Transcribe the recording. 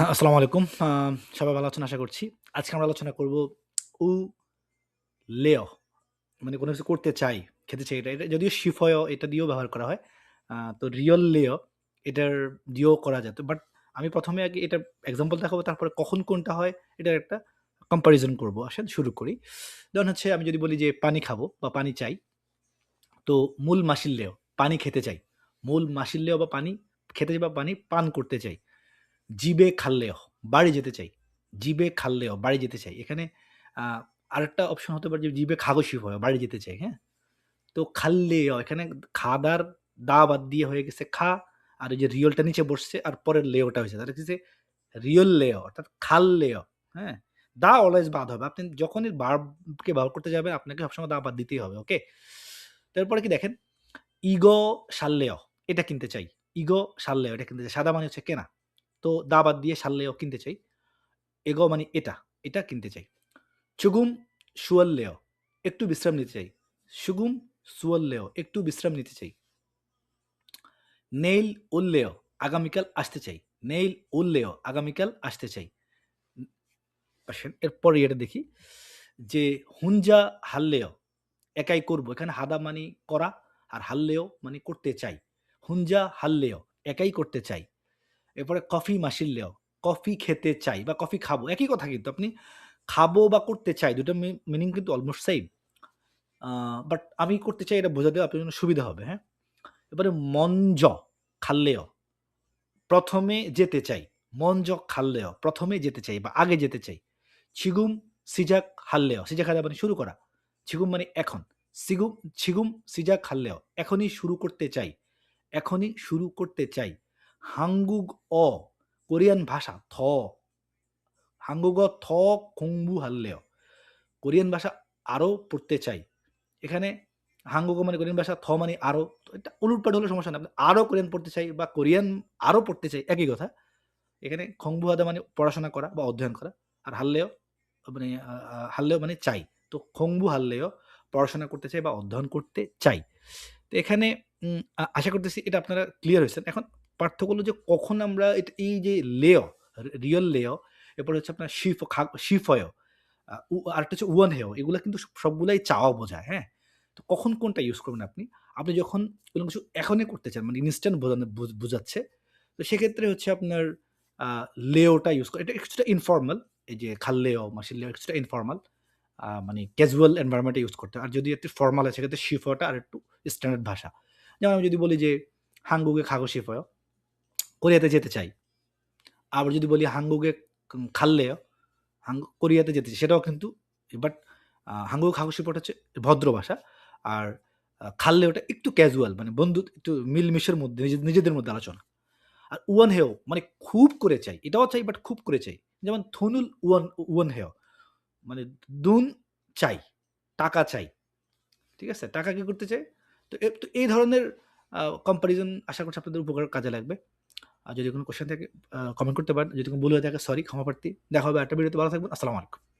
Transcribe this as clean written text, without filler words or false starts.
আসসালামু আলাইকুম। সবাই ভালো আছেন আশা করছি। আজকে আমরা আলোচনা করব উ লেয় মানে কোনো কিছু করতে চাই, খেতে চাই। এটা যদিও শিফয় এটা দিয়েও ব্যবহার করা হয়। তো রিয়ল লেয় এটার দিয়েও করা যেত। বাট আমি ১ম এ আগে এটার এক্সাম্পল দেখাবো, তারপরে কখন কোনটা হয় এটার একটা কম্পারিজন করব। আসেন শুরু করি। যেমন হচ্ছে আমি যদি বলি যে পানি খাবো বা পানি চাই, তো মূল মাসিল্যেয় পানি খেতে চাই। মূল মাসিল্যেয় বা পানি খেতে চাই বা পানি পান করতে চাই। জিবে খাল্লেহ বাড়ি যেতে চাই। জিবে খাল্লেহ বাড়ি যেতে চাই। এখানে আ আরেকটা অপশন হতে পারে যে জিবে খাগোশি হয় বাড়ি যেতে চাই, হ্যাঁ? তো খাল্লেয় এখানে খাদার দা বাদ দিয়ে হয়ে গেছে খা, আর ওই যে রিয়লটা নিচে বসছে আর পরের লেয়টা হয়েছে। তাহলে হচ্ছে রিয়ল লেয় অর্থাৎ খাল্লেয়, হ্যাঁ? দা অলওয়েজ বাদ হবে। আপনি যখনই ভার্বকে ব্যবহার করতে যাবেন আপনাকে সবসময় দা বাদ দিতেই হবে, ওকে? তারপরে কি দেখেন, ইগো শাল্লেয় এটা কিনতে চাই। ইগো শাল্লেয় এটা কিনতে চাই। সাদা মানে হচ্ছে কেনা। তো দা বাদ দিয়ে শাল্লেয় কিনতে চাই। এগো মানে এটা, এটা কিনতে চাই। সুগুম সুয়াল্লেয় একটু বিশ্রাম নিতে চাই। সুগুম সুয়াল্লেয় একটু বিশ্রাম নিতে চাই। নেইল উল্লেয় আগামীকাল আসতে চাই। নেইল উল্লেয় আগামীকাল আসতে চাই। আসেন এরপরে এটা দেখি যে হুঞ্জা হাল্লেয় একাই করব। এখানে হাদা মানে করা, আর হাল্লেয় মানে করতে চাই। হুঞ্জা হাল্লেয় একাই করতে চাই। এরপরে কফি মাশিল্লেয় কফি খেতে চাই বা কফি খাবো। একই কথা কিন্তু আপনি খাবো বা করতে চাই ২ টা মিনিং কিন্তু অলমোস্ট সেইম। বাট আমি করতে চাই এটা বোঝাতে আপনার জন্য সুবিধা হবে, হ্যাঁ? এবারে মঞ্জ খাল্লেয় ১ম এ যেতে চাই। মঞ্জ খাল্লেয় ১ম এ যেতে চাই বা আগে যেতে চাই। ছিগুম সিজাক হাল্লেয় সিজাক হাল্লেয় মানে শুরু করা। ছিগুম মানে এখন। সিগুম ছিগুম সিজাক হাল্লেয় এখনই শুরু করতে চাই। এখনই শুরু করতে চাই। হাঙ্গুগ কোরিয়ান ভাষা 한국어 더 공부할래요. কোরিয়ান ভাষা আরও পড়তে চাই। এখানে হাঙ্গুগো মানে কোরিয়ান ভাষা, মানে আরও। তো এটা উলটপালট হলে সমস্যা নাই। আপনি আরও কোরিয়ান পড়তে চাই বা কোরিয়ান আরও পড়তে চাই, একই কথা। এখানে খংবুহাদা মানে পড়াশোনা করা বা অধ্যয়ন করা। আর হাল্লেও মানে হাল্লেও মানে চাই। তো খংবু হাল্লেও পড়াশোনা করতে চাই বা অধ্যয়ন করতে চাই। তো এখানে আশা করতেছি এটা আপনারা ক্লিয়ার হইছেন। এখন পার্থক্য হলো যে কখন আমরা এই যে লেয়, রিয়াল লেয়, এরপরে হচ্ছে আপনার শিফয়, আরেকটা হচ্ছে উয়ান হেয়, এগুলা কিন্তু সবগুলাই চাওয়া বোঝায়, হ্যাঁ? তো কখন কোনটা ইউজ করবেন আপনি? আপনি যখন কোনো কিছু এখনই করতে চান মানে ইনস্ট্যান্ট বুঝাচ্ছে। তো সেক্ষেত্রে হচ্ছে আপনার আ লেওটা ইউজ করে। এটা কিছুটা ইনফর্মাল। এই যে খাল্লেও, মাসিল্লেও কিছুটা ইনফর্মাল। মানে ক্যাজুয়াল এনভায়রনমেন্ট এ ইউজ করতে হয়। আর যদি একটু ফর্মাল হয় সেক্ষেত্রে শিফয়টা আরেকটু স্ট্যান্ডার্ড ভাষা। যেমন আমি যদি বলি যে হাঙ্গুগে খাগো শিফয়, কোরিয়াতে যেতে চাই। আবার যদি বলি হাঙ্গুগে খাল্লেও, কোরিয়াতে যেতে চাই, সেটাও কিন্তু বাট হাঙ্গুগে খাগো শিফয়টা হচ্ছে ভদ্র ভাষা। আর খাল্লেওটা একটু ক্যাজুয়াল মানে বন্ধু একটু মিলমিশের মধ্যে নিজেদের মধ্যে আলোচনা। আর উয়ান হেও মানে খুব করে চাই। এটাও চাই বাট খুব করে চাই। যেমন থুনুল উয়ান হেও মানে দুন চাই, টাকা চাই। ঠিক আছে? টাকা কি করতে চাই? তো এই ধরনের কম্পারিজন আশা করছি আপনাদের উপকার কাজে লাগবে। আর যদি কোনো কোয়েশ্চেন থাকে কমেন্ট করতে পারেন। যদি কোনো ভুল হয়ে থাকে সরি, ক্ষমাপ্রার্থী। দেখা হবে আরেকটা ভিডিওতে। ভালো থাকবেন। আসসালামু আলাইকুম।